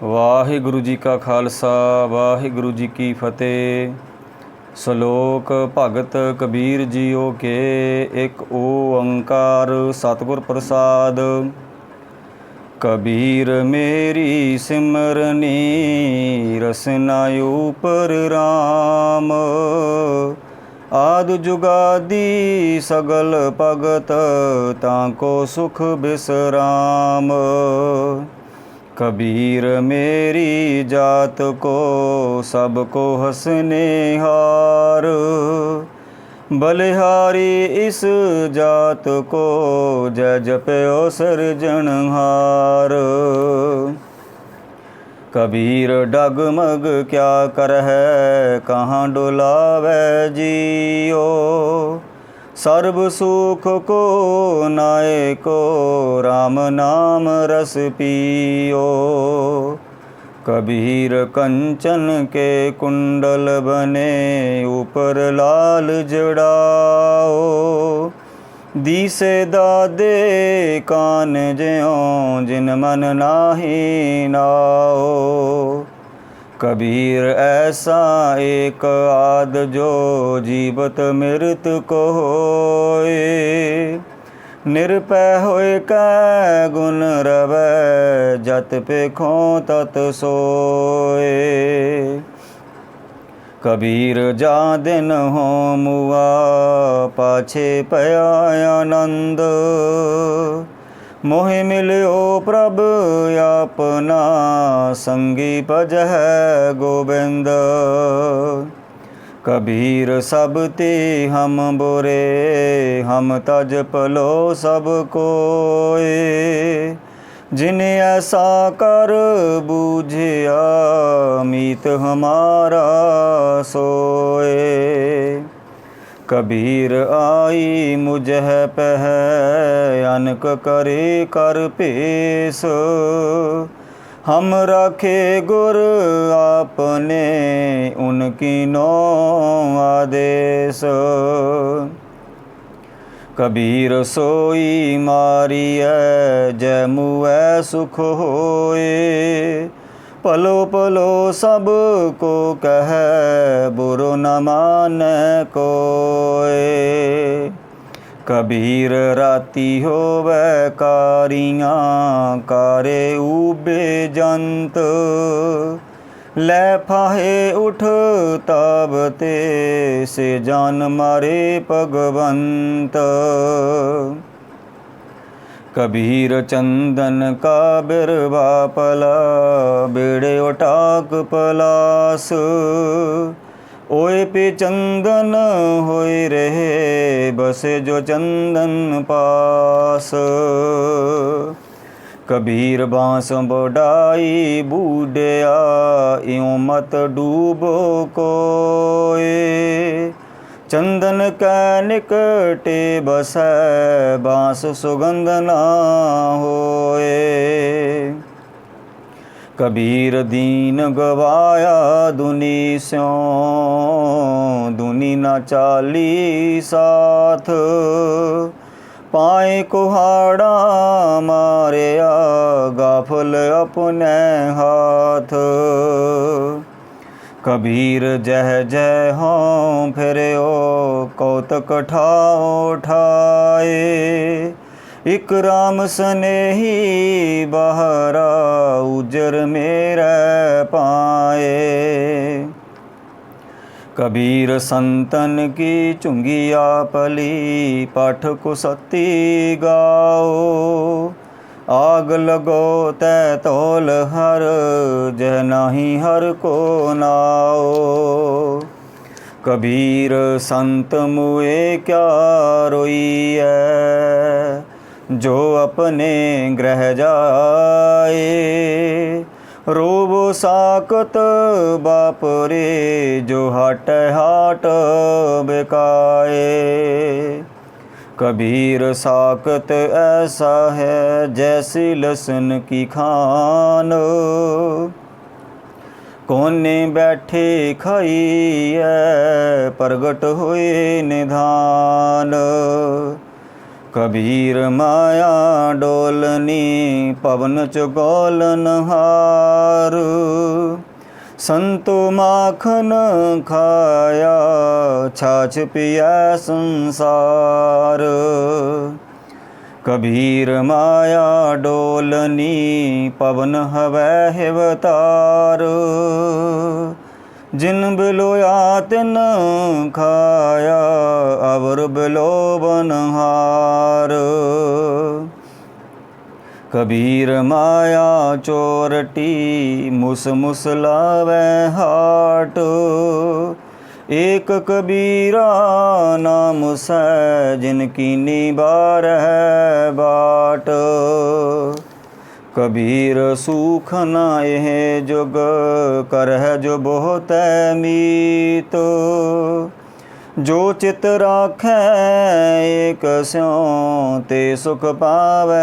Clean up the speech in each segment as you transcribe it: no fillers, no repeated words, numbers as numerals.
ਵਾਹਿਗੁਰੂ ਜੀ ਕਾ ਖਾਲਸਾ ਵਾਹਿਗੁਰੂ ਜੀ ਕੀ ਫਤਿਹ। ਸ਼ਲੋਕ ਭਗਤ ਕਬੀਰ ਜੀਓ ਕੇ ਇੱਕ ਓੰਕਾਰ ਸਤਿਗੁਰ ਪ੍ਰਸਾਦ। ਕਬੀਰ ਮੇਰੀ ਸਿਮਰਨੀ ਰਸਨਾ ਉਪਰ ਰਾਮ। ਆਦਿ ਜੁਗਾਦੀ ਸਗਲ ਭਗਤ ਤਾਂ ਕੋ ਸੁਖ ਬਿਸਰਾਮ। कबीर मेरी जात को सबको हंसनेहार। बलिहारी इस जात को जय जप्यो सिरजनहार। कबीर डगमग क्या करहै कहाँ डुलावै जियो। सर्व सुख को नाए को राम नाम रस पियो। कबीर कंचन के कुंडल बने ऊपर लाल जड़ाओ। दीसे दादे कान ज्यों जिन मन नाहि नाओ। कबीर ऐसा एक आद जो जीवत मृत को होए। निरपै होए कै गुण रवै जत पेखों तत सोए। कबीर जा दिन हो मुआ पाछे पया आनंद। मोहि मिल्यो प्रभ अपना संगी भजह गोबिंद। कबीर सब ते हम बुरे हम तज पलो सब कोय। जिन्हें ऐसा कर बूझिया मीत हमारा सोए। कबीर आई मुझह पह अनक करे कर पेश। हम राखे गुर आपने उनकी नो आदेश। कबीर सोई मारिय जय मुए सुख होए। पलो पलो सब को कह बुरो न माने कोय। कबीर राती होवै कारियाँ कारे ऊबे जंत। लै फाहे उठ ताबते से जान मारे भगवंत। कबीर चंदन का बिरवा पला बेड़े उटाक पलास। ओए पे चंदन होए रहे बसे जो चंदन पास। कबीर बांस बोडाई बूढ़िया इयों मत डूबो कोय। चंदन कै निकटे बसै बांस सुगंध ना होए। कबीर दीन गवाया दुनी स्यों दुनी ना चाली साथ। पाए कुहाड़ा मारिया गाफल अपने हाथ। कबीर जह जय हों फिरयो कौतक ठाओ ठाए। इक राम स्नेही बहरा उजर मेरे पाए। कबीर संतन की चुंगिया पली पाठ को सती गाओ। आग लगो तै तोल हर जह नाही हर को नाओ। कबीर संत मुए क्या रोइए जो अपने ग्रह जाए। रोबो साकत बापरे जो हाट हाट बिकाए। कबीर साकत ऐसा है जैसी लसन की खान। कोने बैठे खाइए प्रगट हुए निधान। कबीर माया डोलनी पवन चुगोलन हार। संतो माखन खाया छाछ पिया संसार। कबीर माया डोलनी पवन हवै हिवतार। जिन बिलोया तिन खाया अवर बिलो बनहार। कबीर माया चोरटी मुस मुस लावै हाट। एक कबीरा नाम सै जिनकी बारह बाट। कबीर सूख न एह जुग करह जो बहुत मीत। जो चित राखै एक स्यों ते सुख पावै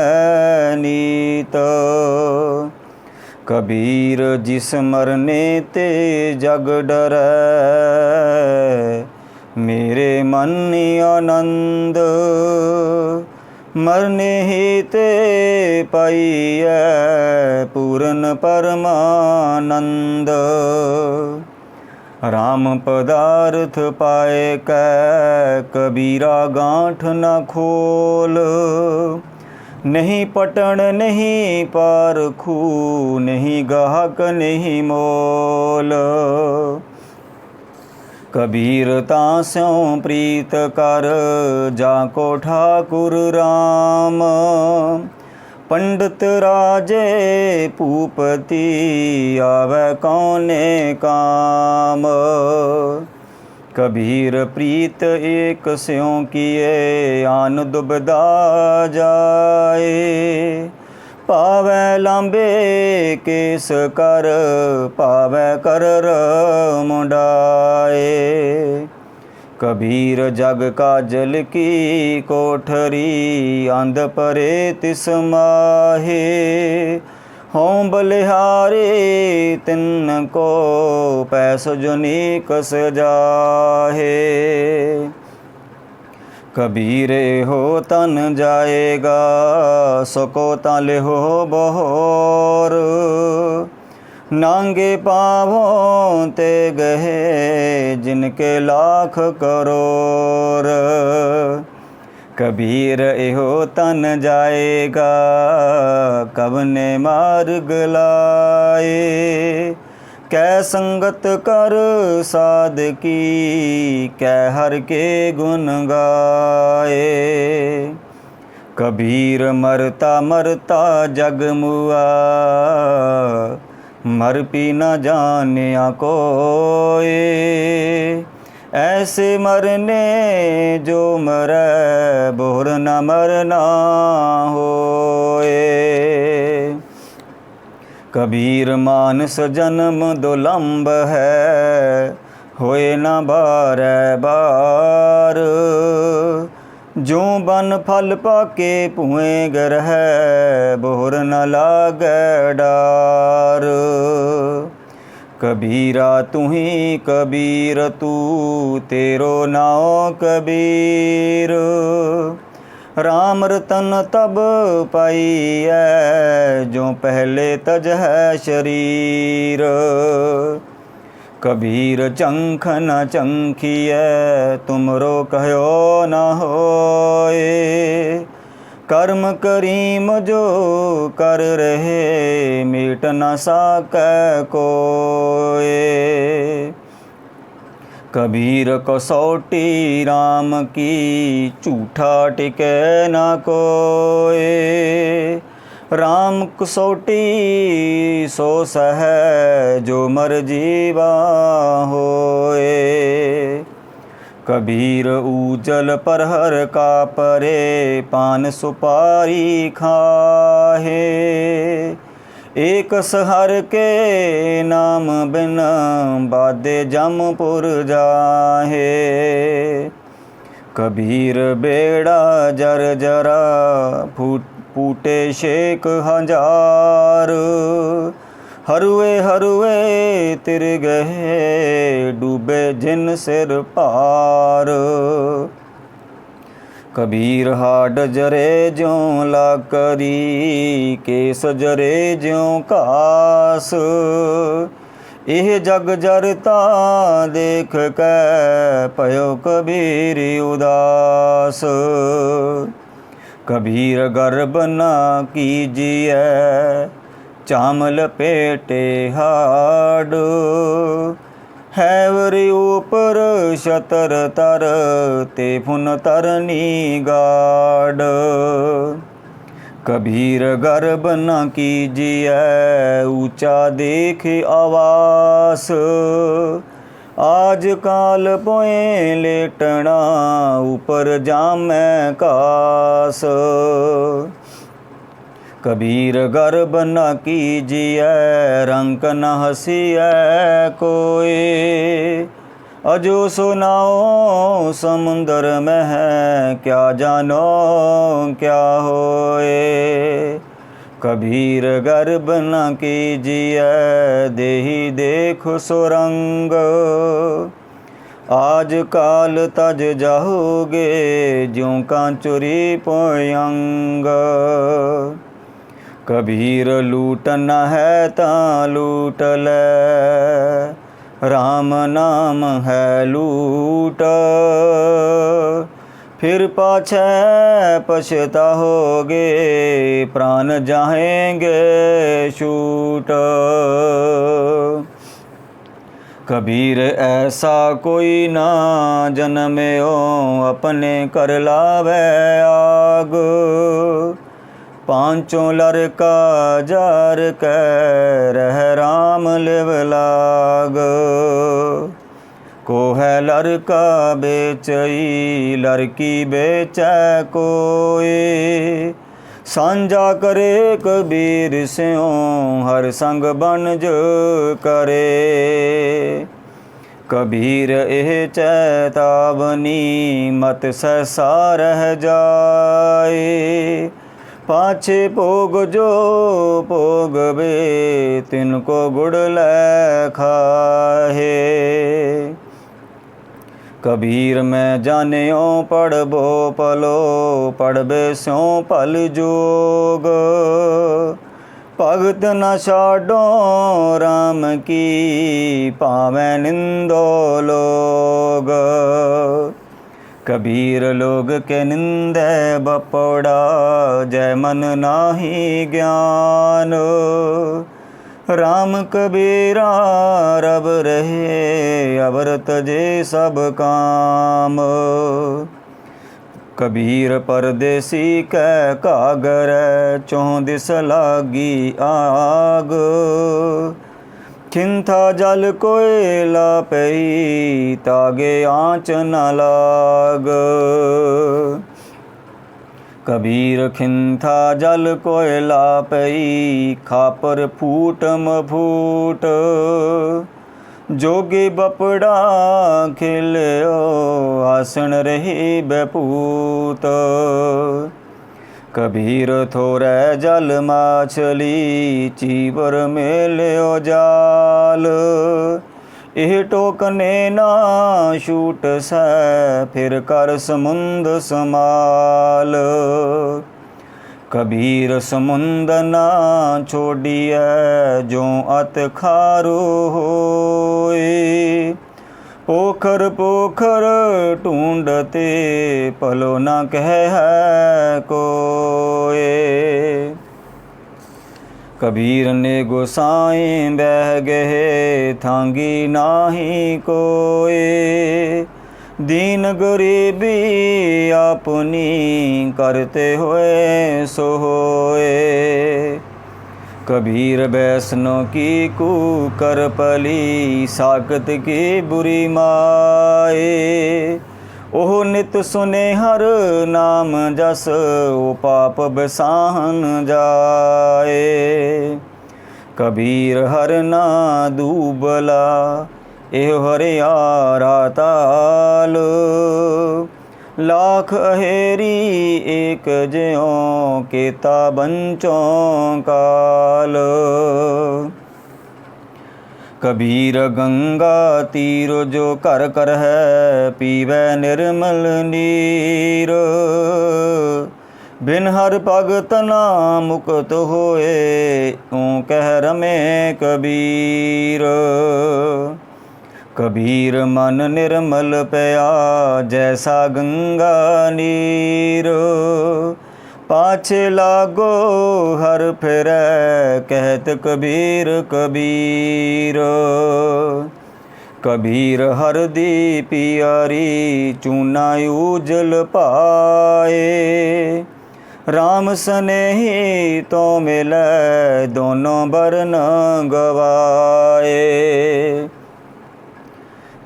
नीत। कबीर जिस मरने ते जग डरै मेरे मन आनंद। मरने ही ते पाइयै पूर्ण परमानंद। राम पदार्थ पाए कै कबीरा गांठ न खोल। नहीं पटन नहीं पारखू नहीं गाहक नहीं मोल। कबीर तास्यों प्रीत कर जाको ठाकुर राम। पंडित राजे भूपति आवे कौने काम। कबीर प्रीत एक स्यों किए आन दुबदा जाए। पावै लांबे केस कर पावै कर मुंडाए। कबीर जग काजल की कोठरी अंध परे तिस माहे। हों बलिहारे तिन को पैस जुनीक सजाहे। कबीर हो तन जाएगा सको ताले हो बहोर। नांगे पाँवों ते गहे जिनके लाख करोड़। कबीर एहो तन जाएगा कवने मार्ग लाए। कै संगत कर साधकी कै हर के गुण गाए। कबीर मरता मरता जग मुआ मर पी न जानिया कोई। ऐसे मरने जो मरै बोर न मरना होए। कबीर मानस जन्म दुलंब है होए न बारै बार। जो बन फल पाके पुएं ग्रह बोर न लागै डार। कबीरा तुही कबीर तू तेरो नाओ कबीर। राम रतन तब पाइयै जो पहले तज है शरीर। कबीर चंख न चंखियै तुमरो कहयो न होए। कर्म करीम जो कर रहे मीट न साकै कोय। कबीर कसौटी राम की झूठा टिकै न कोय। राम कसौटी सो सह जो मर जीवा होए। कबीर ऊजल परहर का परे पान सुपारी खाहे। एक सहर के नाम बिन बादे जमपुर जाहे। कबीर बेड़ा जर जरा फूटे शेख हजार। हरुए हरुए तिर गए डूबे जिन सिर पार। कबीर हाड जरे ज्यों लाकरी, केस जरे ज्यों घास। एह जग जरता देख कै पयो कबीर उदास। कबीर गर्भ न कीजिए चाम लपेटे हाड। हैवरी ऊपर शतर तर ते फुन तरनी गाड। कबीर गर्भ न कीजिए ऊंचा देख आवास। आज काल पोए लेटना ऊपर जामै कास। कबीर गर्भ न कीजिए रंक न हसिए कोई। अजो सुनाओ समुंदर में है क्या जानो क्या होए। कबीर गर्भ न कीजिए देही देखो सुरंग। आज काल तज जाओगे ज्यों कांचुरी पोयंग। कबीर लूटना है तां लूट ले राम नाम है लूट। फिर पाछे पछताओगे प्राण जाएंगे छूट। कबीर ऐसा कोई ना जन्म्यो अपने कर लावे आग। पांचों लड़का जार कै रह राम लिव लाग। को है लड़का बेचई लड़की बेचै कोई। सांझा करे कबीर स्यों हर संग बनज करे। कबीर एह चेतावनी मत सहसा रह जाए। पाछे भोग जो भोगवे तिनको गुड़ लै खाहे। कबीर मैं जानियो पढ़बो पलो पढ़बे स्यों पल जोग। भगत न छाडो राम की पावै निंदो लोग। कबीर लोग के निंदे बपौड़ा जय मन नाही ज्ञान। राम कबीरा रब रहे अवर तजे सब काम। कबीर परदेसी कै कागर चौं दिस लागी आग। खिंथा जल कोयला पई तागे आँच न लाग। कबीर खिंथा जल कोयला पई खापर फूट मफूट। जोगी बपड़ा खिल्यो आसन रही बेपूत। कबीर थोरै जल माछली चीवर मेल्यो जाल। एह टोकने ना छूट सै फिर कर समुंद समाल। कबीर समुंद ना छोड़िए जो अत खारो होए। पोखर पोखर ढूंढते पलो न कह है कोए। कबीर ने गोसाई बह गए थांगी नाही कोए। दीन गरीबी अपनी करते हुए सो होए। कबीर वैष्णो की कुकर पली साकत की बुरी माए। ओह नित सुने हर नाम जस ओ पाप बसाहन जाए। कबीर हर ना दूबला एह हरियारा ताल। लाख अहेरी एक ज्यों केता बंचों काल। कबीर गंगा तीर जो कर कर है, पीवै निर्मल नीर। बिन हर भगत ना मुक्त होए, ऊँ कह रमे कबीर। कबीर मन निर्मल पया, जैसा गंगा नीर। पाछे लागो हर फिरै, कहत कबीर कबीर। कबीर हरदी पियारी, चूना ऊजल पाए। राम सनेही तो मिलै, दोनों बरन गवाए।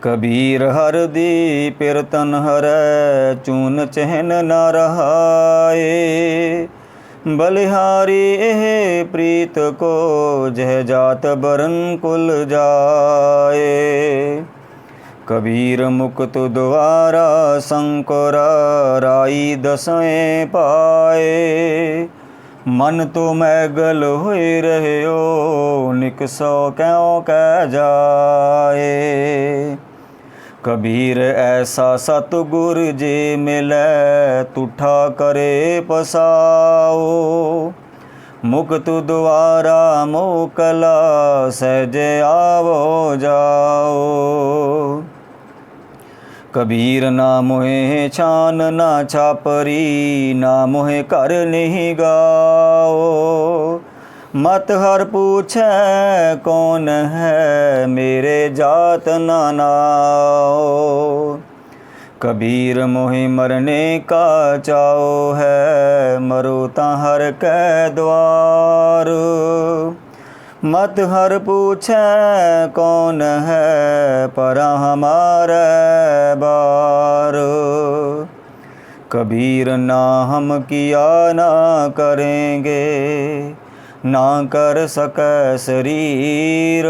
कबीर हरदी पिरतन हरै, चून चहन न रहाए। बलिहारी एह प्रीत को, जह जात बरन कुल जाए। कबीर मुक्त द्वारा शंकर, राई दसवें पाए। मन तो मैगल होए रह्यो, निकसो क्यों कह जाए। कबीर ऐसा सतगुर जे मिलै, तुठा करे पसाओ। मुक्त द्वारा मोकला, सहजे आवो जाओ। कबीर ना मोहे छान ना छापरी, ना मोहे कर नहीं गाओ। मत हर पूछै कौन है, मेरे जात ना नाओ। कबीर मोहि मरने का चाओ है, मरो ता हर कै द्वार। मत हर पूछै कौन है, परा हमारे बार। कबीर ना हम किया ना करेंगे, ना कर सकै शरीर।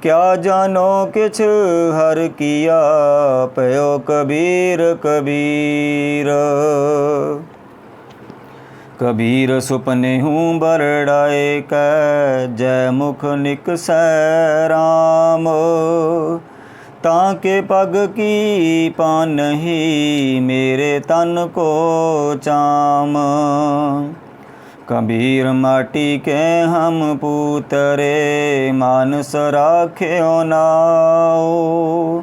क्या जानो किछ हर किया, पयो कबीर कबीर। कबीर सुपने हूँ बरड़ाए कै, जय मुख निकसै राम। ताके पग की पान ही, मेरे तन को चाम। कबीर माटी के हम पूतरे, मानस राख्यो नाओ।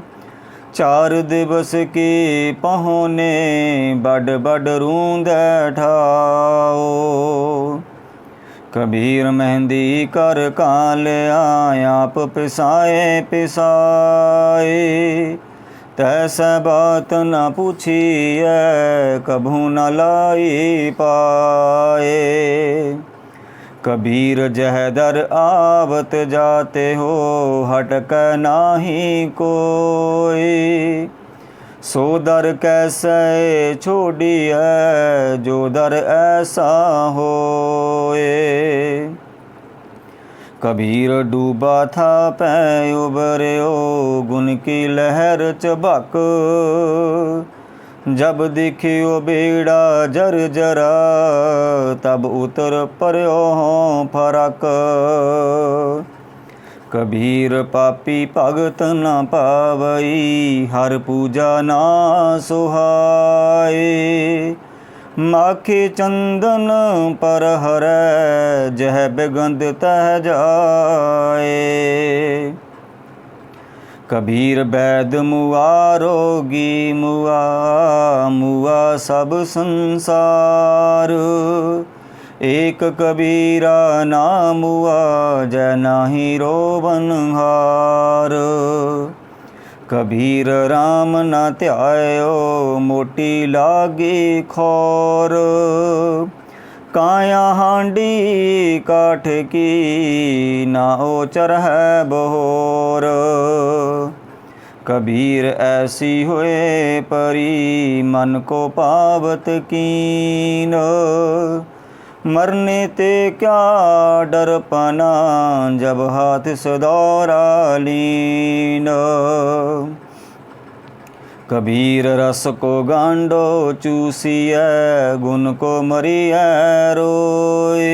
चार दिवस की पहुने, बड बड रूंदै ठाओ। कबीर मेहंदी कर कालिया, आप पिसाए पिसाए। तैसे बात न पूछिए, कभू न लाई पाए। कबीर जह दर आवत जाते हो, हटक नाही कोई। सो दर कैसे छोड़िए, जो दर ऐसा होए। कबीर डूबा था पै उबर्यो, गुन की लहर चबक। जब दिखियो बेड़ा जर जरा, तब उतर पर्यो हों फरक। कबीर पापी भगत न पावई, हर पूजा ना सुहाए। माखी चंदन पर हरै, जह बिगंध तह जाए। कबीर वैद मुआ रोगी मुआ, मुआ सब संसार। एक कबीरा नाम हुआ, जय नाही रोवनहार। कबीर राम न ध्यायो, मोटी लागी खौर। काया हांडी काठ की, ना ओचर है बहोर। कबीर ऐसी हुए परी, मन को पावत कीन। मरने ते क्या डर पना, जब हाथ सदौरा लीन। कबीर रस को गांडो चूसिए, गुण को मरिए रोए।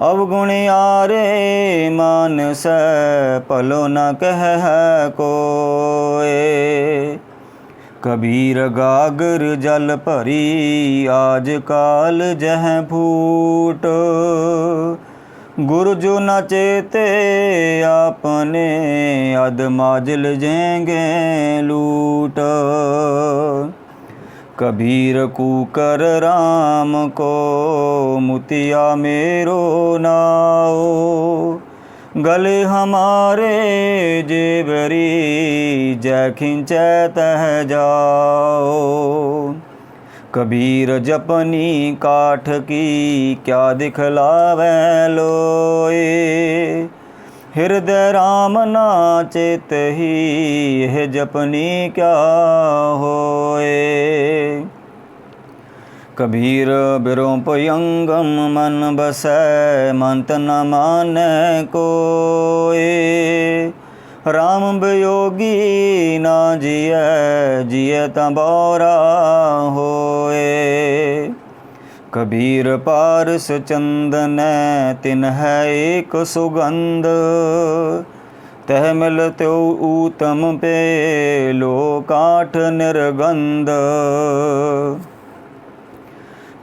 अवगुणियारे मानस पलो न कह कोय। कबीर गागर जल भरी आज काल जह फूट। गुरु जो न चेते आपने अधमाजल जेंगे लूट। कबीर कूकर राम को मुतिया मेरो नाओ। गले हमारे जेबरी जय खिंचै तह जाओ। कबीर जपनी काठ की क्या दिखलावै लोए। हृदय राम ना चेत ही यह जपनी क्या होए। कबीर बिरोपयंगम मन बसै मंत न मानै कोय। राम वियोगी ना जिय जिय तबौरा होए। कबीर पारस चंदन तिन है एक सुगंध। तह मिल त्यो ऊतम पे लो काठ निर्गंध।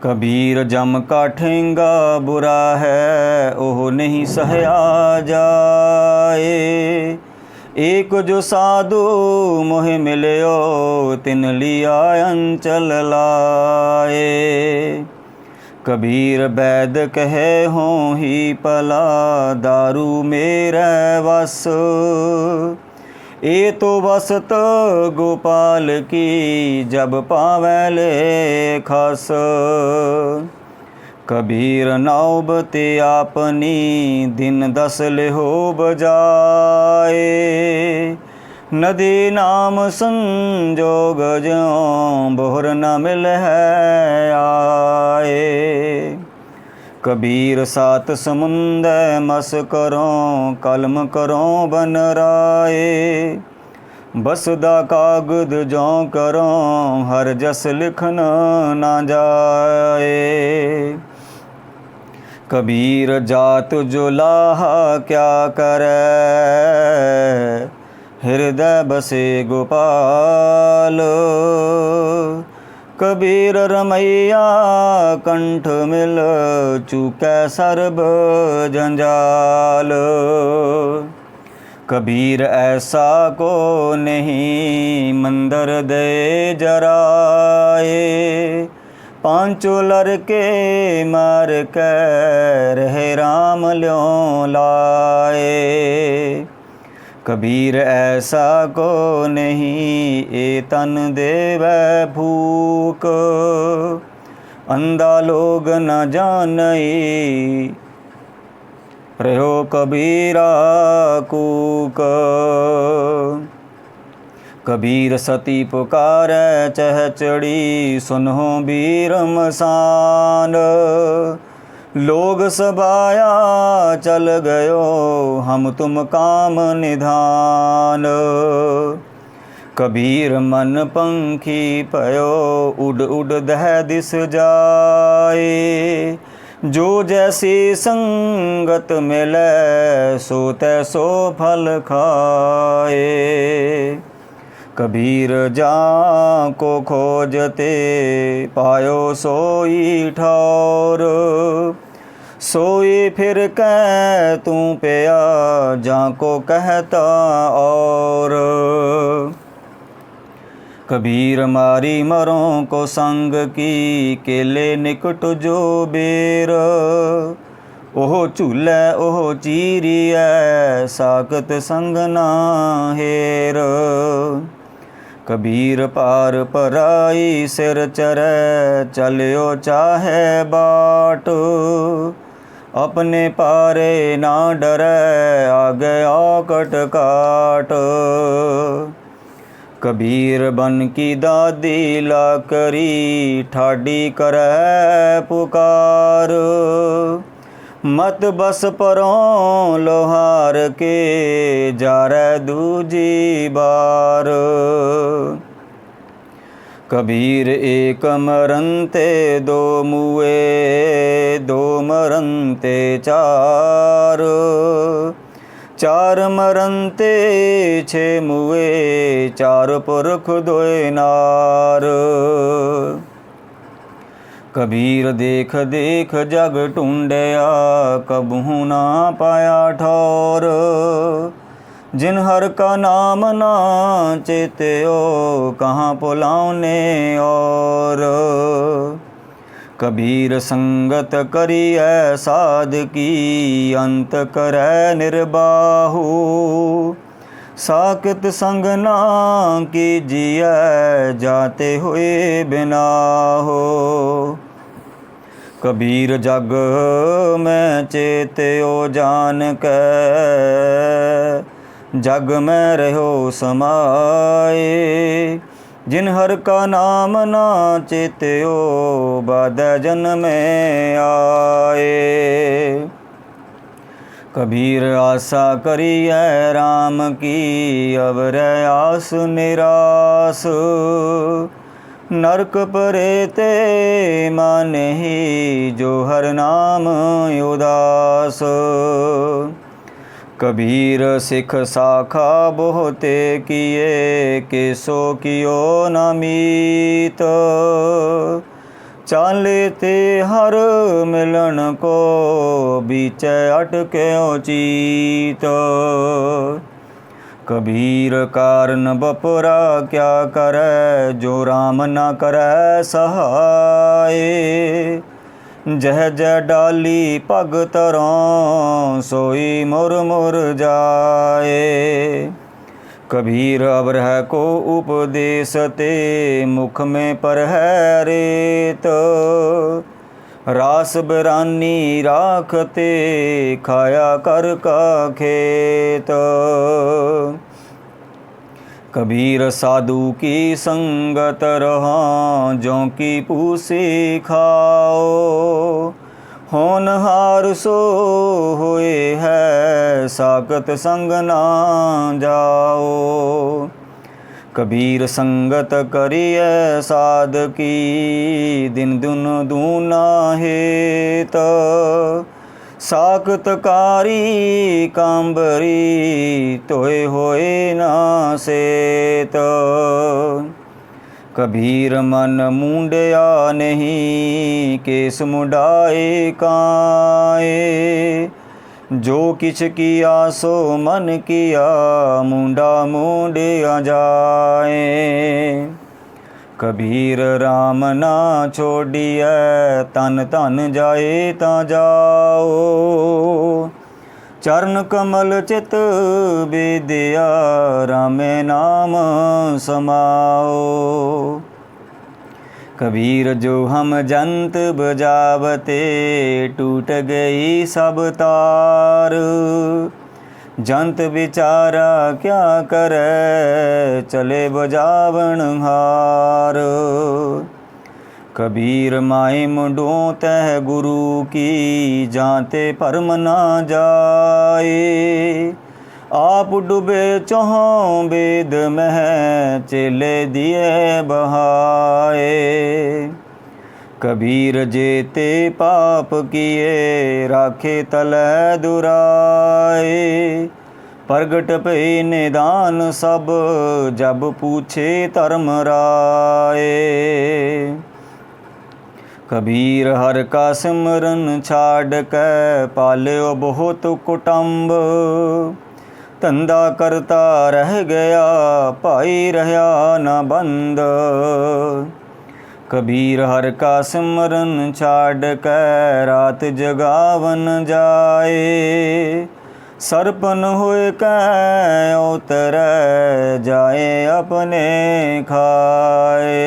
कबीर जम का ठेंगा बुरा है ओह नहीं सहया जाए। एक जो साधु मोह मिल्यो तिन लिया अंचल लाए। कबीर वैद कहे हों ही पला दारू मेरे वस। ए तो वसत गोपाल की जब पावै ले खस। कबीर नौबते आपनी दिन 10 लेहो बजाए। नदी नाम संजोग ज्यों बोहर न मिल है आए। कबीर सात समुंद मस करों कलम करों बन राए। बसदा कागद ज्यों करों हर जस लिखन ना जाए। कबीर जात जो लाहा क्या करे हृदय बसे गोपाल। कबीर रमैया कंठ मिल चूकै सर्ब जंजाल। कबीर ऐसा को नहीं मंदर दे जराए। पांचों लड़के मार कर रहे राम ल्यों लाए। कबीर ऐसा को नहीं ए तन देवै भूक। अंधा लोग न जानई रहो कबीरा कूक। कबीर सती पुकारै चह चढ़ी सुनहो बीर मसान। लोग सबाया चल गयो हम तुम काम निधान। कबीर मन पंखी पयो उड़ उड़ दह दिस जाए। जो जैसी संगत मिलै सो तैसो फल खाए। कबीर जाँ को खोजते पायो सोई ठौर। सोई फिर कह तू पिया जाँ को कहता और। कबीर मारी मरों को संग की केले निकट जो बेर। ओह झूलै ओह चीरियै साकत संग ना हेर। कबीर पार पराई सिर चरै चलियो चाहे बाट। अपने पारे ना डरै आगे आकट काट। कबीर बन की दादी ला करी ठाडी करै पुकार। मत बस परों लोहार के जारै दूजी बार। कबीर एक मरनते दो मुए, दो मरनते चार, चार मरनते छे मुए, चार पुरख दोए नार। कबीर देख देख जग ढूंढया, कबहू ना पाया ठौर, जिन हर का नाम ना चेत्यो, कहाँ पुलाउने और। कबीर संगत करिए साध की, अंत करे निर्बाहु, साकित संग ना कीजिए, जाते हुए बिना हो। कबीर जग में चेत्यो जान के, जग में रहो समाए, जिन हर का नाम ना चेत्यो, बाद जन्म में आए। कबीर आशा करिए राम की, अब रह आस निराश, नरक परेते माने ही, जो हर नाम उदास। कबीर सिख साखा बहुते किए, केसो कियो न मीत, चाले ते हर मिलन को, बीच अटक्यो चीत। कबीर कारण बपुरा क्या करे, जो राम न करे सहाय, जह जह डाली पग तरों, सोई मुर मुर जाए। कबीर अब रह को उपदेश ते, मुख में पर है रेत, रास बिरानी राखते, खाया कर का खेत। कबीर साधु की संगत रहा, जो की पूसी खाओ, होनहार सो हुए है, साकत संग ना जाओ। कबीर संगत करिए साध की, दिन दुन दूना हेत, साकतकारी कांबरी, तोय होए ना सेत। कबीर मन मुंडया नहीं, केस मुंडाए काए, जो किछ किया सो मन किया, मुंडा मुंडिया जाए। कबीर राम ना छोड़िए, तन तन जाए ता जाओ, चरण कमल चित विद्या, रामे नाम समाओ। कबीर जो हम जंत बजावते, टूट गई सब तार, जंत बिचारा क्या करे, चले बजावन हार। कबीर माए मुंडों तह गुरु की, जाते परम ना जाए, आप डूबे चौहों वेद में, चेले दिए बहाए। कबीर जेते पाप किए, राखे तले दुराए, प्रगट पे निदान सब, जब पूछे धर्म राए। कबीर हर का सिमरन छाड़ के, पाल्यो बहुत कुटुंब, धंधा करता रह गया, भाई रहा न बंद। कबीर हर का सिमरन छाड़ के, रात जगावन जाए, सरपन होए कै उतर, जाए अपने खाए।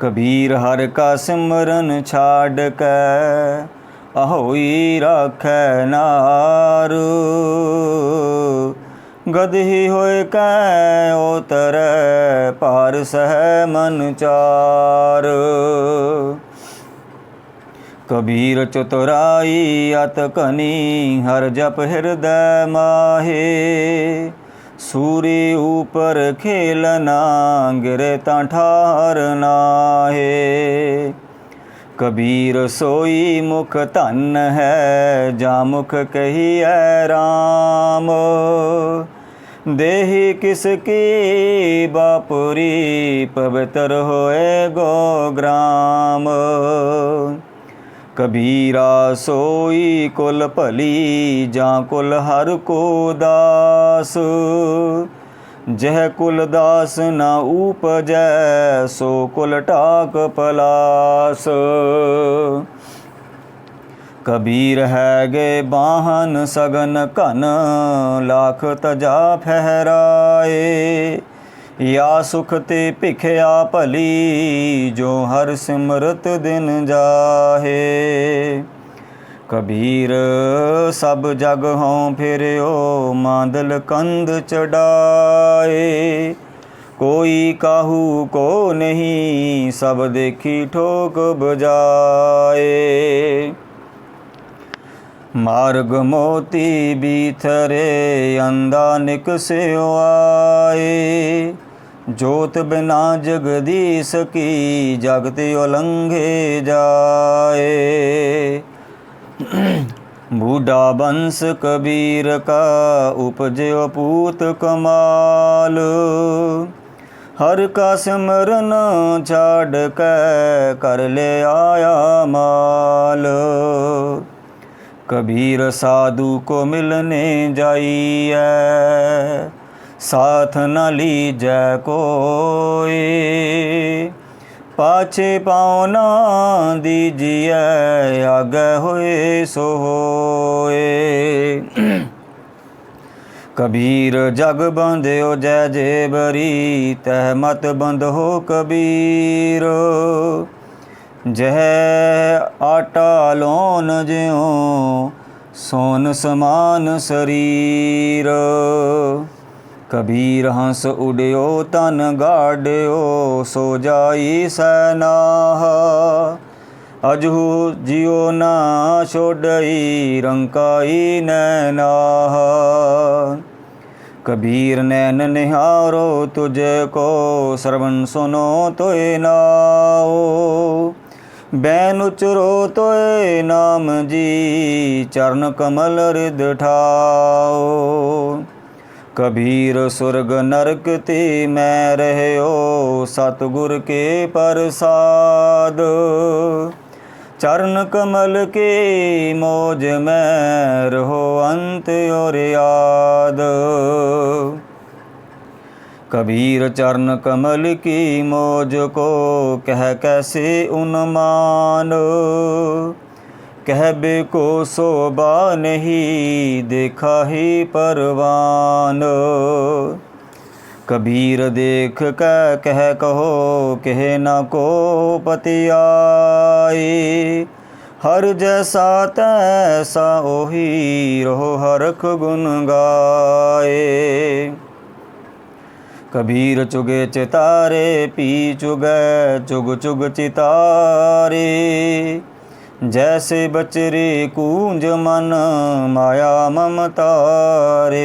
कबीर हर का सिमरन छाड़ के, अहोई राखै नार, गदही होए कै उतर, पार सह मन चार। कबीर चतुराई अत कनी, हर जप हृदय माहे, सूरी ऊपर खेलना, गिरे ता ठार नाहे। कबीर सोई मुख धन है, जा मुख कहिए राम। देहि किसकी बापुरी, पवित्र होए गोग्राम। कबीरा सोई कुल भली, जा कुल हर को दास। जह कुल दास न उपजै, सो कुल टाक पलास। कबीर है गे बाहन सगन घन, लाख तजा फहराए। या सुख ते भिखया भली, जो हर सिमरत दिन जाहे। कबीर सब जग हों फिर्यो, मांदल कंद चढ़ाए। कोई काहू को नहीं, सब देखी ठोक बजाए। मार्ग मोती बीथरे, अंधा निकस्यो आए। जोत बिना जगदीश की, जगत उलंघे जाए। बूढ़ा बंस कबीर का, उपजो पूत कमाल। हर का सिमरन छाड़ के, कर ले आया माल। कबीर साधु को मिलने जाइए, साथ न लीजै कोई। पाछे पाँव न दीजिए, आगे होए सो होए। कबीर जग बंध्यो जय जेबरी, तह मत बंध हो कबीर। जह आटा लोन ज्यों, सोन समान शरीर। कबीर हंस उड्यो तन गाड्यो, सो जाई सैनाह। अजहू जियो ना छोड़ई, रंकाई नैनाह। कबीर नैन निहारो तुझको, श्रवण सुनो तोय नाओ। बैन उचरो तोय नाम जी, चरण कमल रिद ठाओ। कबीर सुरग नरक ते मैं रहयो, सतगुर के प्रसाद। चरण कमल के मौज में, रहो अंत और याद। कबीर चरण कमल की मौज को, कह कैसे उन्मान। कहबे को शोभा नहीं, देखा ही परवान। कबीर देख कह कहो, कहे न को पति आए। हर जैसा तैसा ओही, रहो हरख गुन गाए। कबीर चुगे चितारे, पी चुगे चुग चुग चितारे। जैसे बचरे कूंज मन, माया ममतारे।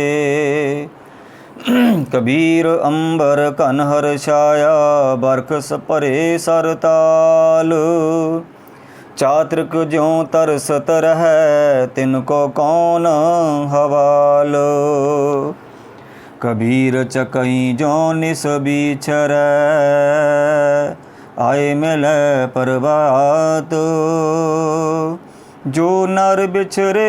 कबीर अंबर कन हर छाया, बरखस परे सरताल। चातृक ज्यों तरसत रहे, तिनको कौन हवाल। कबीर चकई जो निस बिछरै, आए मिलै प्रभात। जो नर बिछरे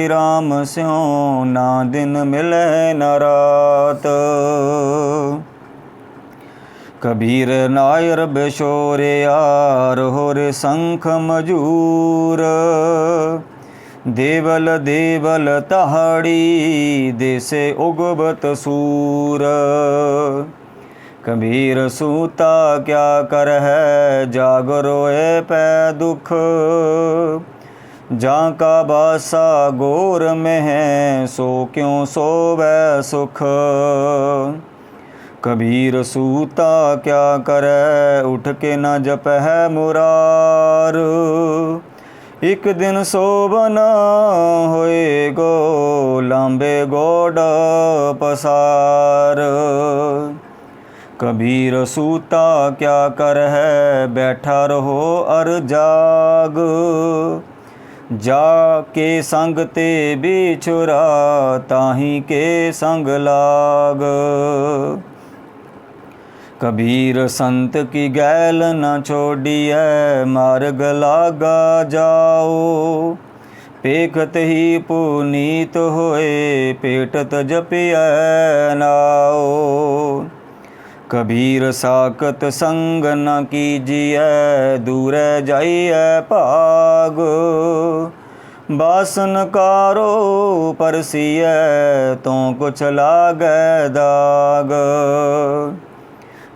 राम स्यों, ना दिन मिलै न रात। कबीर नायर बिशोरिया, होर शंख मजूर। देवल देवल तहाड़ी, देसे उगबत सूर। कबीर सूता क्या कर है, जाग रोए पै दुख। जाका बासा गोर में है, सो क्यों सोवै सुख। कबीर सूता क्या करे, उठ के न जप है मुरार। एक दिन सोबन होएगो, तांबे गोड पसार। कबीर सूता क्या कर है, बैठा रहो अर जाग। जाके संग ते बिछुरा, ताही के संग लाग। कबीर संत की गैल न छोड़िए, मार्ग लागा जाओ। पेखत ही पुनीत होए, पेटत जपिए नाओ। कबीर साकत संग न कीजिए, दूर जाइए भाग। बासन कारो परसिए, तो कुछ लागे दाग।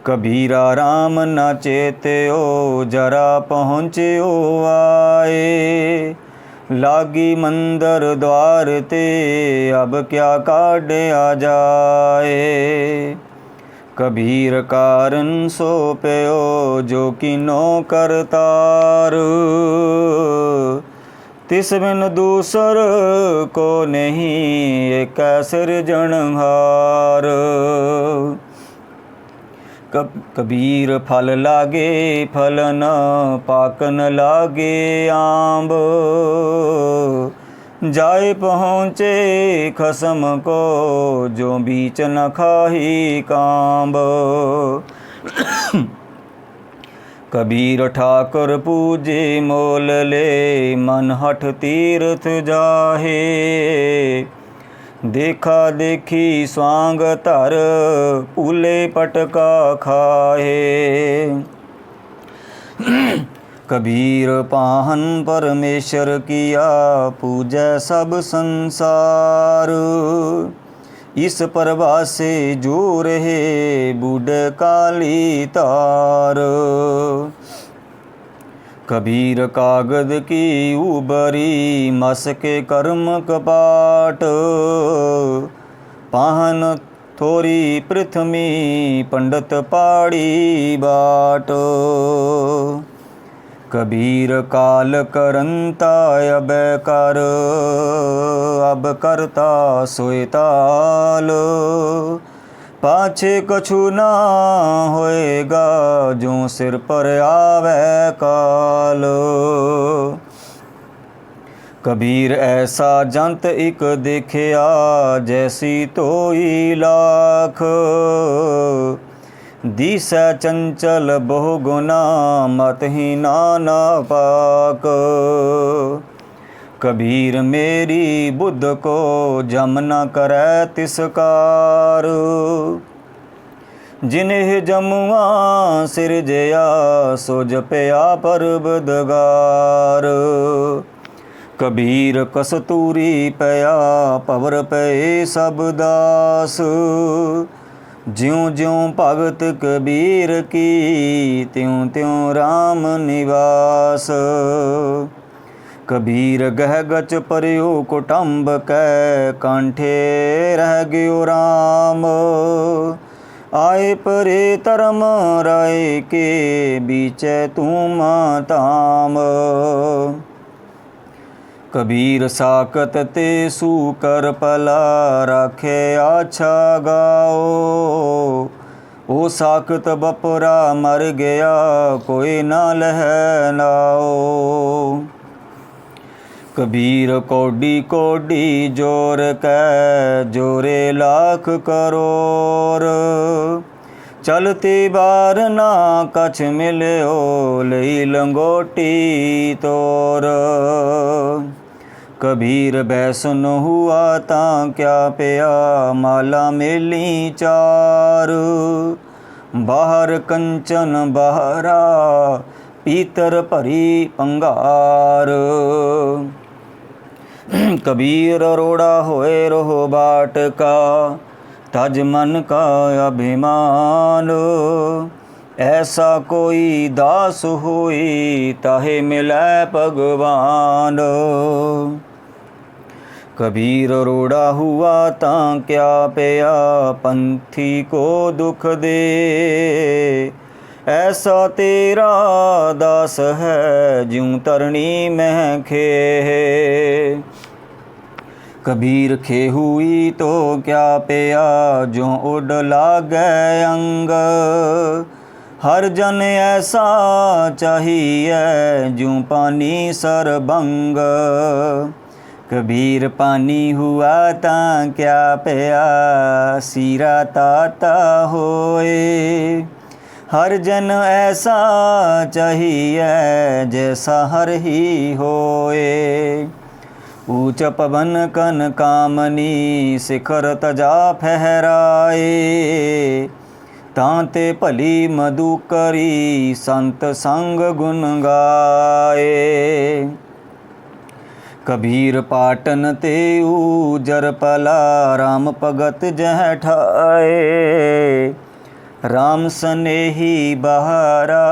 कबीरा राम न चेत्यो, जरा पहुँच्यो आए। लागी मंदिर द्वार ते, अब क्या काढ़या जाए। कबीर कारण सो प्यो, जो किनो करतार। तिस बिन दूसर को नहीं, एक सिरजनहार। कबीर फल लागे फल न, पाकन लागे आंब। जाए पहुँचे खसम को, जो बीच न खाही कांब। कबीर ठाकुर पूजे मोल ले, मन हठ तीर्थ जाहे। देखा देखी स्वांग धर, भूले पटका खाहे। कबीर पाहन परमेश्वर किया, पूजै सब संसार। इस परवासे जो रहे, बूढ़ काली तार। कबीर कागद की उबरी, मस के कर्म कपाट। पाहन थोरी पृथ्वी, पंडित पाड़ी बाट। कबीर काल करंता अब कर, अब करता सोए ताल। पाछे कछु ना होएगा, जो सिर पर आवे काल। कबीर ऐसा जंत एक देखिया, जैसी तोई लाख। दिसै चंचल बहु गुना, मतहीना ना पाक। कबीर मेरी बुद्ध को, जम न करे तिसकार। जिन्हें जमुआ सिरजया, सो जपया परबदगार। कबीर कस्तूरी पया, पवर पे सब दास। ज्यों ज्यों भगत कबीर की, त्यों त्यों राम निवास। कबीर गह गच पर्यो कुटुंब कै, कांठे रह गयो राम। आए परे धर्म राय के, बीचे तूम ताम। कबीर साकत ते सूकर पला, राखे आछा गाओ। ओ साकत बपुरा मर गया, कोई ना लह नाओ। कबीर कोडी कोडी जोर कै, जोरे लाख करोड़। चलती बार ना कछ मिल्यो, लई लंगोटी तोर। कबीर बैसन हुआ तां क्या पिया, माला मेली चार। बाहर कंचन बहरा, पीतर भरी पंगार। कबीर रोड़ा होए रहो बाट का, तज मन का अभिमान। ऐसा कोई दास होई, ताहे मिलै भगवान। कबीर रोड़ा हुआ तां क्या पिया, पंथी को दुख दे। ऐसा तेरा दास है, ज्यों तरनी महखे। कबीर खे हुई तो क्या पिया, जो उड लागै अंग। हर जन ऐसा चाहिए, जूं पानी सरबंग। कबीर पानी हुआ तां क्या पिया, सीरा ताता होए। हर जन ऐसा चाहिए, जैसा हर ही होए। ऊंच पवन कन कामनी, शिखर तजा फहराए। तांते भली मधु करी, संत संग गुण गाए। कबीर पाटन ते ऊजर पला, राम भगत जह ठाए। राम सनेही बहारा,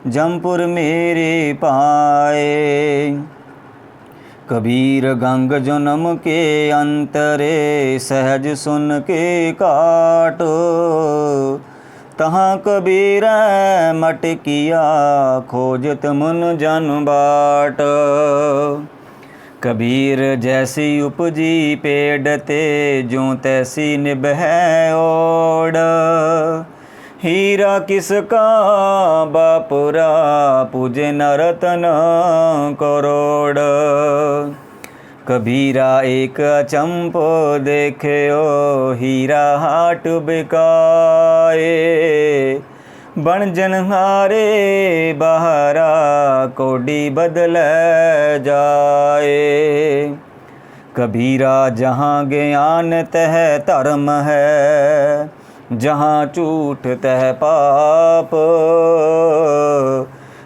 जमपुर मेरे पाए। कबीर गंग जन्म के अंतरे, सहज सुन के काट। तहाँ कबीर मट किया, खोजत मुन जन बाट। कबीर जैसी उपजी पेड़ ते, ज्यों तैसी निभै ओड़। हीरा किसका बापुरा, पूजे न रतन करोड़। कबीरा एक अचंपो देख्यो, हीरा हाट बिकाए। बन जनहारे बहारा, कोडी बदल जाए। कबीरा जहाँ ज्ञान तह धर्म है, जहाँ झूठ तह पाप।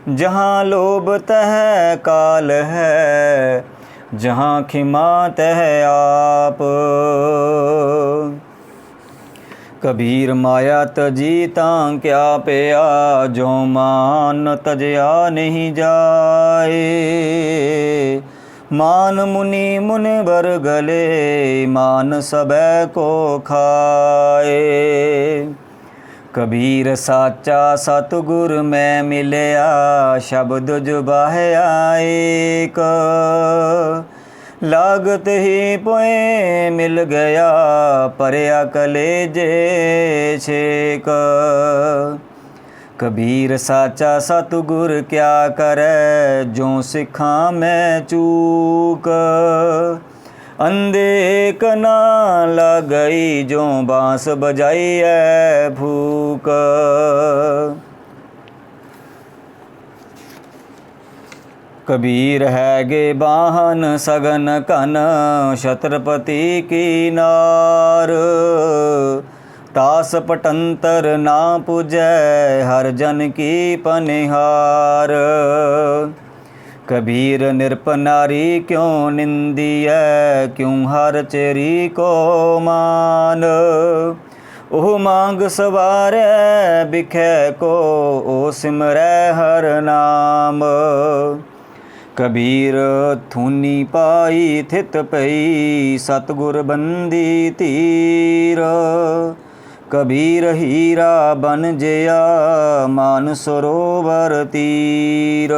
जहाँ लोभ तह काल है, जहाँ खिमा तह आप। कबीर माया तजी तां क्या पिया, जो मान तजया नहीं जाए। मान मुनि मुनिवर गले, मान सबे को खाए। कबीर साचा सतगुर में मिलया, शब्द जुबाह्या एक। लागत ही पोए मिल गया, परया कलेजे छेक। कबीर साचा सतगुर क्या करे, जो सिखा में चूक। अंधे एक ना लगई, जो बांस बजाई है फूक। कबीर है गे बाहन सगन कन, छत्रपति की नार। तास पटंतर ना पूजै, हर जन की पनिहार। कबीर निरपनारी क्यों निंदियै, क्यों हर चेरी को मान। ओह मांग सवारै बिखै को, ओ सिमरै हर नाम। कबीर थूनी पाई थित पई, सतगुर बंदी तीर। कबीर हीरा बन जया, मान सरोवर तीर।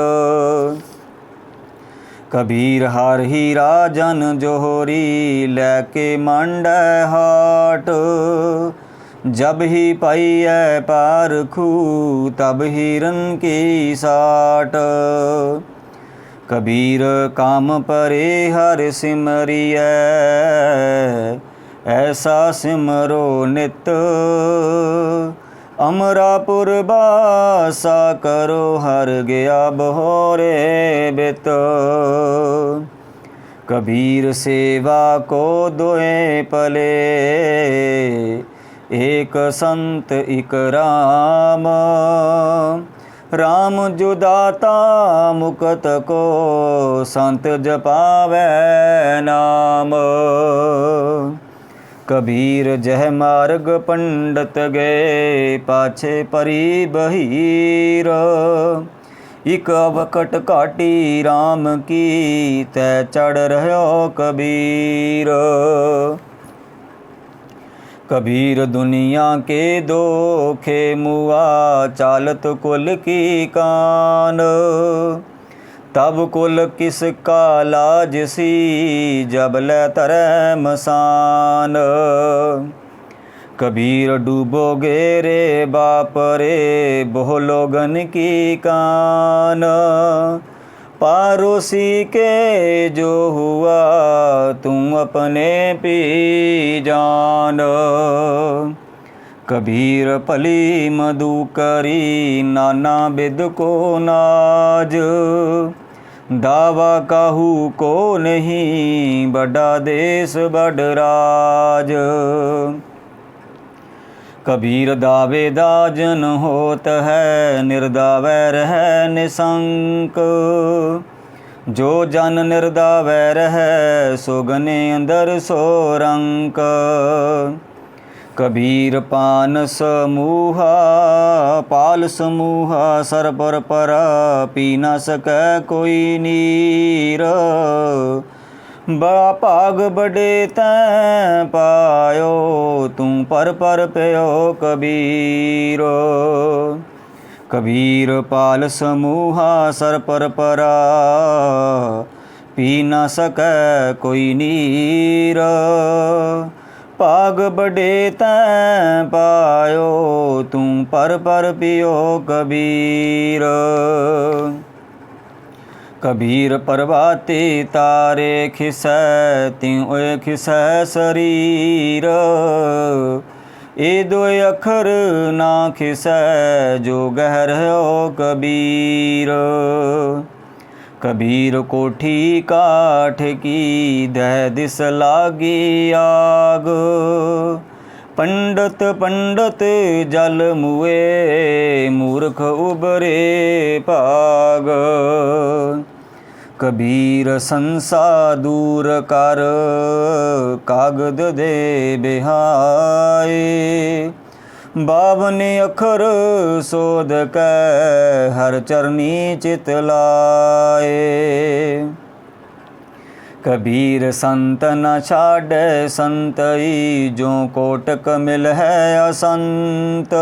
कबीर हर हीरा जन जोहरी, लैके मांडै हाट। जब ही पाइयै पारखू, तब हिरन की साट। कबीर काम परे हर सिमरियै, ऐसा सिमरो नित। अमरापुर बासा करो, हर गया बहोरे बित। कबीर सेवा को दोए पले, एक संत इक राम। राम जुदाता मुकत को, संत जपावै नाम। कबीर जह मार्ग पंडित गए, पाछे परी बहीर। इक अवकट काटी राम की, तै चढ़ रह्यो कबीर। कबीर दुनिया के दोखे मुआ, चालत कुल की कान। तब कुल किसका लाजसी, जब लै तरह मसान। कबीर डूबोगे रे बाप रे, बहु लोगन की कान। पारोसी के जो हुआ, तुम अपने पी जान। कबीर पली मधु करी, नाना बिद को नाज। दावा काहू को नहीं, बड़ा देश बड़ राज। कबीर दावेदा जन होत है, निर्दावै रह निशंक। जो जन निर्दावै रह, सो गने अंदर सो रंक। कबीर पान समूहा, पाल समूहा, सर पर परा, पी न सकै कोई नीर। बड़ा भाग बड़े तैं पायो, तू पर प्यो कबीर। कबीर पाल समूहा, सर पर परा, पी न सकै कोई नीर। भाग बड़े तैं पायो, तू पर पियो कबीर। कबीर प्रभाते तारे खिसै, त्यों खिसै शरीर। ए दो अखर ना खिसै, जो गहर हो कबीर। कबीर कोठी काठ की, दह दिस लागी आग। पंडित पंडित जल मुए, मूर्ख उबरे भाग। कबीर संसा दूर कर, कागद दे बिहाए। 52 अखर सोध कै, हर चरनी चित लाए। कबीर संत न छाड़े संतई, जो कोटक मिल है असंत।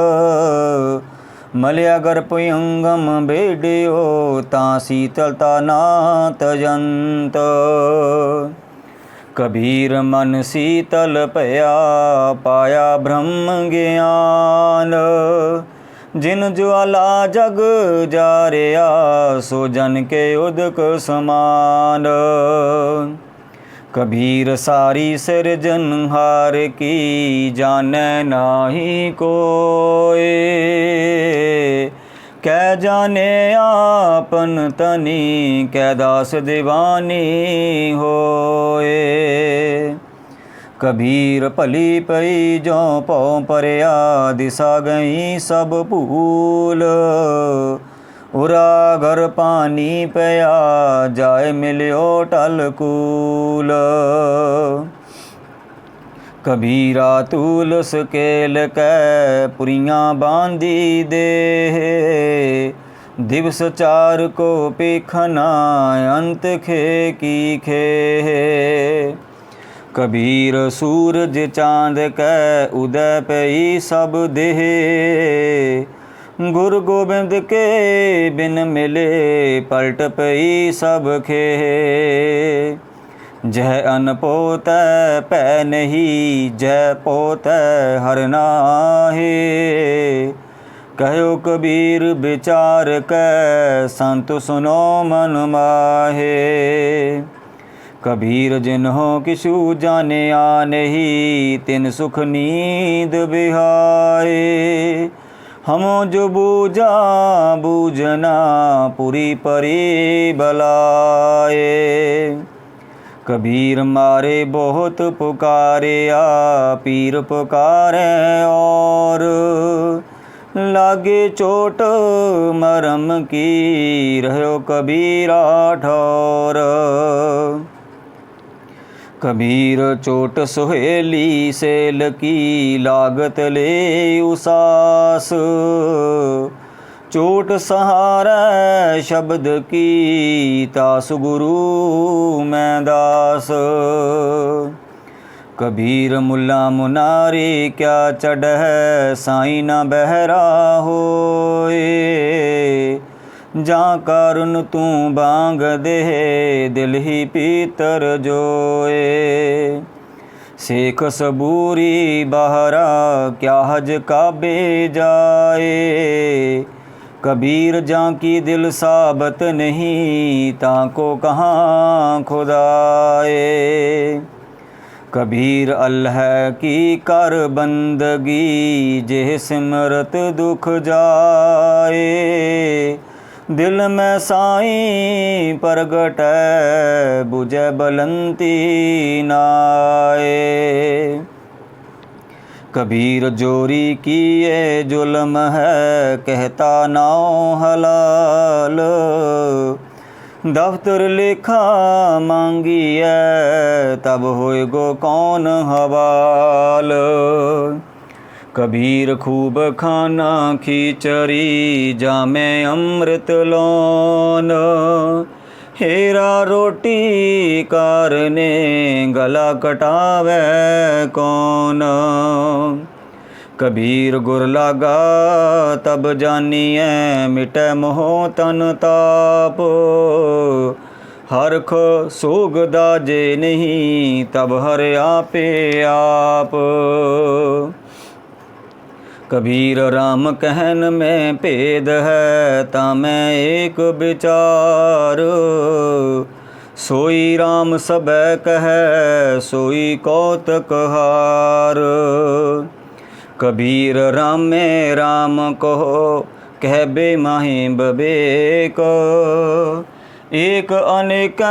मलिया गर्भ अंगम बेडियो, ता शीतलता नात जंत। कबीर मन शीतल पया, पाया ब्रह्म ज्ञान। जिन ज्वाला जग जारिया, सो जन के उदक समान। कबीर सारी सिरजनहार की, जाने नाही कोय। कै जाने आपन तनी, कै दास दीवानी होए। कबीर भली पई जो पौ परया, दिशा गई सब भूल। उरा घर पानी पया, जाए मिलियो टलकूल। कबीरा तुलस केल कै, पुरियां बांधी दे। दिवस चार को पिखना, अंत खे की खे। कबीर सूरज चांद कै, उदय पई सब देह। गुरु गोबिंद के बिन मिले, पलट पई सब खे। जह अन पोतै पै नहीं, जह पोतै हर नाहे। कहो कबीर विचार कै, संत सुनो मन माहे। कबीर जिन्हों किछु जानिया नहीं, तिन सुख नींद बिहाए। हमो जो बूझा बूझना, पूरी परी बलाए। कबीर मारे बहुत पुकारिया, पीर पुकारे और। लागे चोट मरम की, रहो कबीरा ठौर। कबीर चोट सुहेली सेल की, लागत ले उसास। चोट सहारा शब्द की, तास गुरु मैं दास। कबीर मुल्ला मुनारी क्या चढ़ है, साईं न बहरा होए। जा कारुन तू बांग दे दिल ही पीतर जोए। शेख सबूरी बहरा क्या हज काबे जाए। कबीर जां की दिल साबत नहीं ताको कहाँ खुदाए। कबीर अल्लाह की कर बंदगी जेह सिमरत दुख जाए। दिल में साईं प्रगट बुझे बलंती नाए। कबीर जोरी की ये जुल्म है कहता नाओ हलाल। दफ्तर लेखा मांगी है तब होएगो कौन हवाल। कबीर खूब खाना खिचड़ी जामे अमृत लोन। हेरा रोटी कारने गला कटावे कौन। कबीर गुर लागा तब जानिए मिटे मोह तन ताप। हरख सोग दाजे नहीं तब हर आपे आप। कबीर राम कहन में भेद है तामै एक विचार। सोई राम सब कहे सोई कौतक हार। कबीर राम में राम कहो कह बे माही बबेक। एक अनेक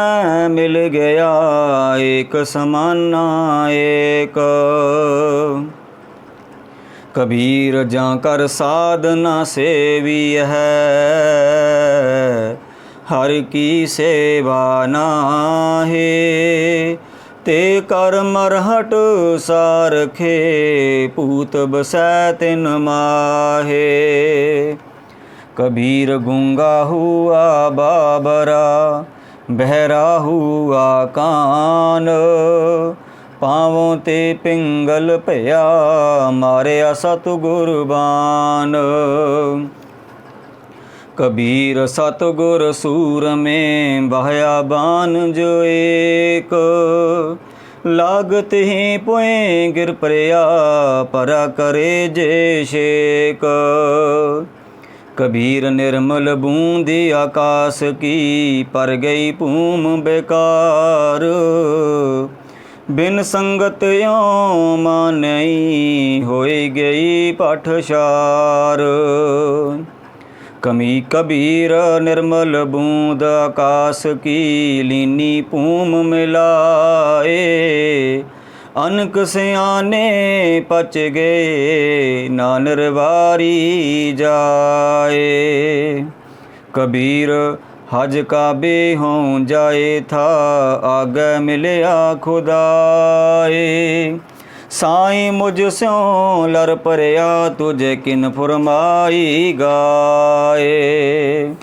मिल गया एक समाना एक। कबीर जाकर साधना सेवी है हर की सेवा नाहे। ते कर मरहट सारखे पूत बसै तिन माहे। कबीर गूंगा हुआ बाबरा बहरा हुआ कान। पावों ते पिंगल भया मारिया सतगुर बान। कबीर सतगुर सूर में बहाया बान जो एक। लागत ही पोए गिर परया परा करे जे शेक। कबीर निर्मल बूंदी आकाश की पर गई पूम बेकार। बिन संगत यों मानई होई गई पाठशार। कमी कबीर निर्मल बूंद आकाश की लीनी पूम मिलाए। अनक सियाने पच गए ना निर्वारी जाए। कबीर हज काबे हों जाए था आगे मिलया खुदाए। साईं मुझ स्यों लर परया तुझे किन फुरमाई गाए।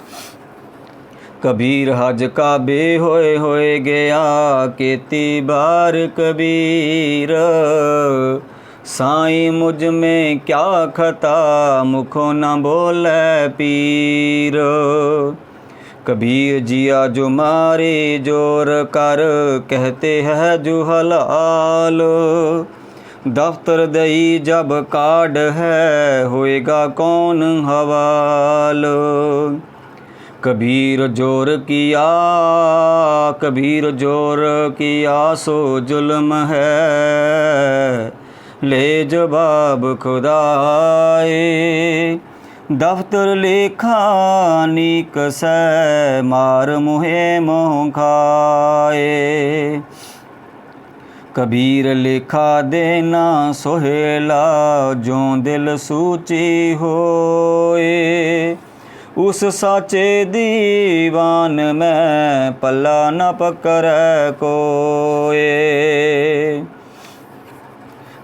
कबीर हज काबे होए गया केती बार कबीर। साईं मुझ में क्या खता मुखो न बोले पीर। कबीर जिया जो मारे जोर कर कहते हैं जो हलाल। दफ्तर दई जब कार्ड है होएगा कौन हवाल। कबीर जोर किया सो जुल्म है ले जवाब खुदाए। दफ्तर लेखा नीक से मार मुहे मोह खाए। कबीर लेखा देना सोहेला जो दिल सूची होए। उस साचे दीवान में पल्ला न पकड़े कोए।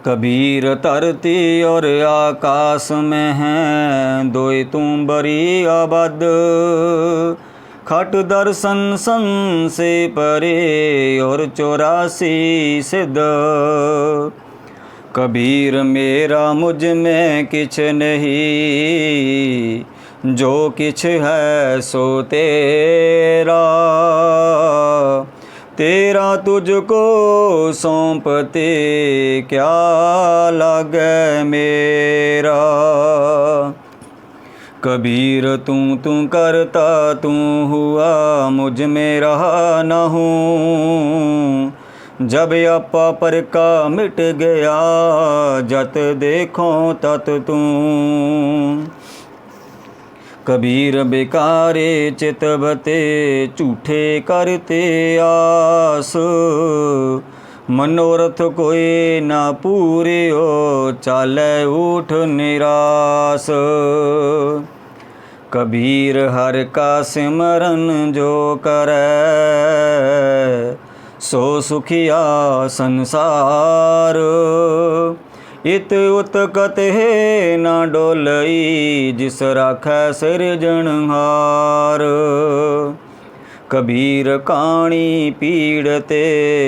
कबीर धरती और आकाश में हैं दोई तुम बरी आबद। खट दर्शन सन से परे और 84 सिद्ध। कबीर मेरा मुझ में किछ नहीं जो किछ है सो तेरा, तेरा तुझको सौंपते क्या लागे मेरा। कबीर तू तू करता तू हुआ, मुझ में रहा न हूँ। जब आपा पर का मिट गया, जत देखो तत तू। कबीर बेकारे चितवते, झूठे करते आस। मनोरथ कोई ना पूरियो, चाले उठ निरास। कबीर हर का सिमरन जो करे, सो सुखिया संसार। इत उत कतहे ना डोलई, जिस राखै सिरजनहार। कबीर काणी पीड़ते,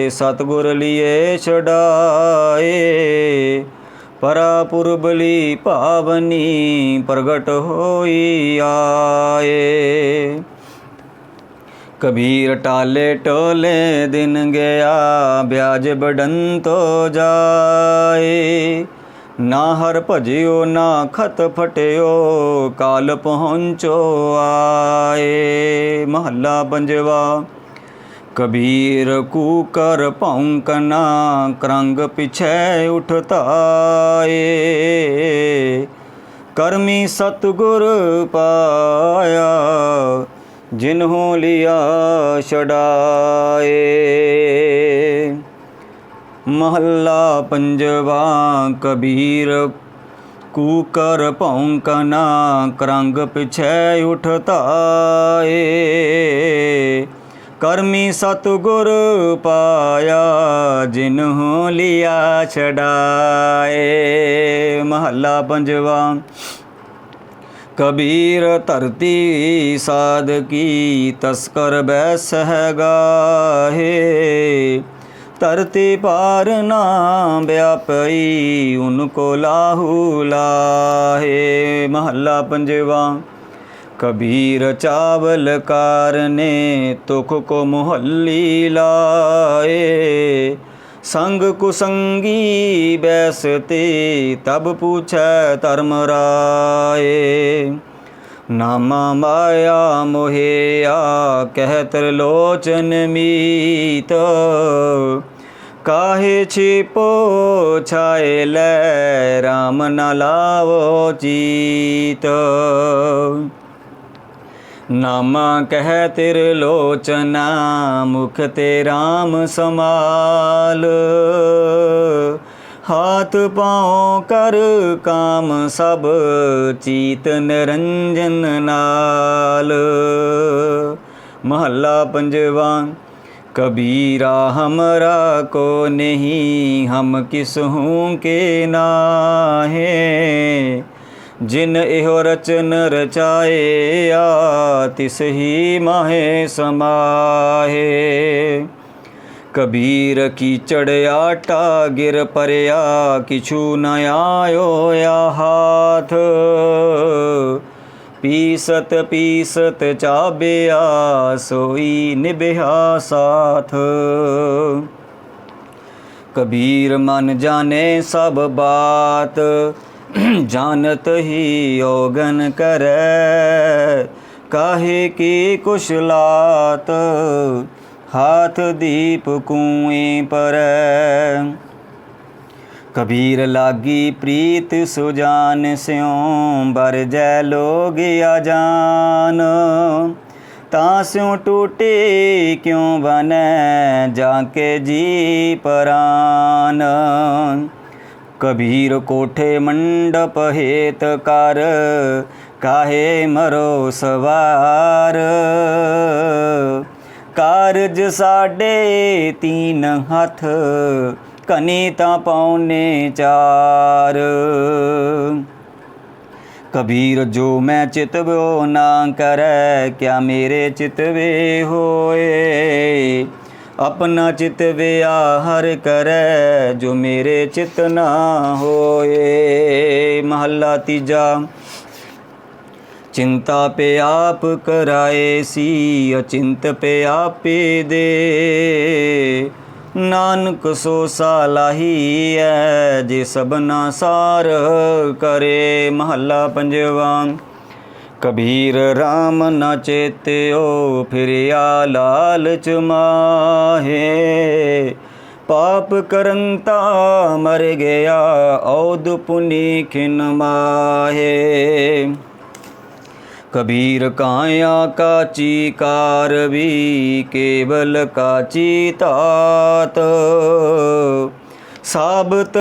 सतगुर लिए छड़ाए। परा पुरबली पावनी, प्रगट होई आए। कबीर टाले टोले दिन गया, ब्याज बढ़न तो जाए। ना हर भजियो ना खत फटियो, काल पहुँचो आए। महला पंजवा। कबीर कूकर भौंकना, क्रंग पिछे उठताए। कर्मी सतगुर पाया, जिन्हों लिया छड़ाए। महला पंजवा। कबीर कूकर भौंकना, क्रंग पिछे उठताए। कर्मी सतगुर पाया, जिन्हों लिया छड़ाए। महला पंजवा। कबीर धरती साधकी, तस्कर बैस है गाहे। धरती पार ना व्यापई, उनको लाहू लाहे। महला पंजवा। कबीर चावल कारने, तुख को मोहल्ली लाए। संग कुसंगी बैसते, तब पूछे धर्मराए। नामा माया मोहेया, कह त्रिलोचन मीत। काहे छिपो छाए लै, राम न लावो चीत। नामा कह त्रिलोचना, मुख ते राम समाल। हाथ पाँव कर काम सब, चीत निरंजन नाल। महला पंजवा। कबीरा हमरा को नहीं, हम किस हूँ के नाहे। जिन एहो रचन रचाए, तिस ही माहे समाहे। कबीर कीचड़ आटा गिर परया, किछु न आयो या हाथ। पीसत पीसत चाबिया, सोई निभया साथ। कबीर मन जाने सब बात, जानत ही योगन करे। काहे की कुशलात, हाथ दीप कुएं पर। कबीर लागी प्रीत सुजान स्यों, बर जय लोग अजान। तास्यों टूटे क्यों बने, जाके जी परान। कबीर कोठे मंडप हेत कर, काहे मरो सवार। कारज साढ़े तीन हथ, कनीता पौने चार। कबीर जो मैं चितव्यो ना करे, क्या मेरे चितवे होए। अपना चितवे हर करे, जो मेरे चित ना होए। महला तीजा। चिंता पे आप कराए सी अचिंत पे आपे दे नानक सो सालाही है जे सबना सार करे। महला पंजवा। कबीर राम न चेत्यो फिरिया लालच माहे पाप करंता मर गया औद पुनि खिन माहे। कबीर काया काची कारवी केवल काची तात साबत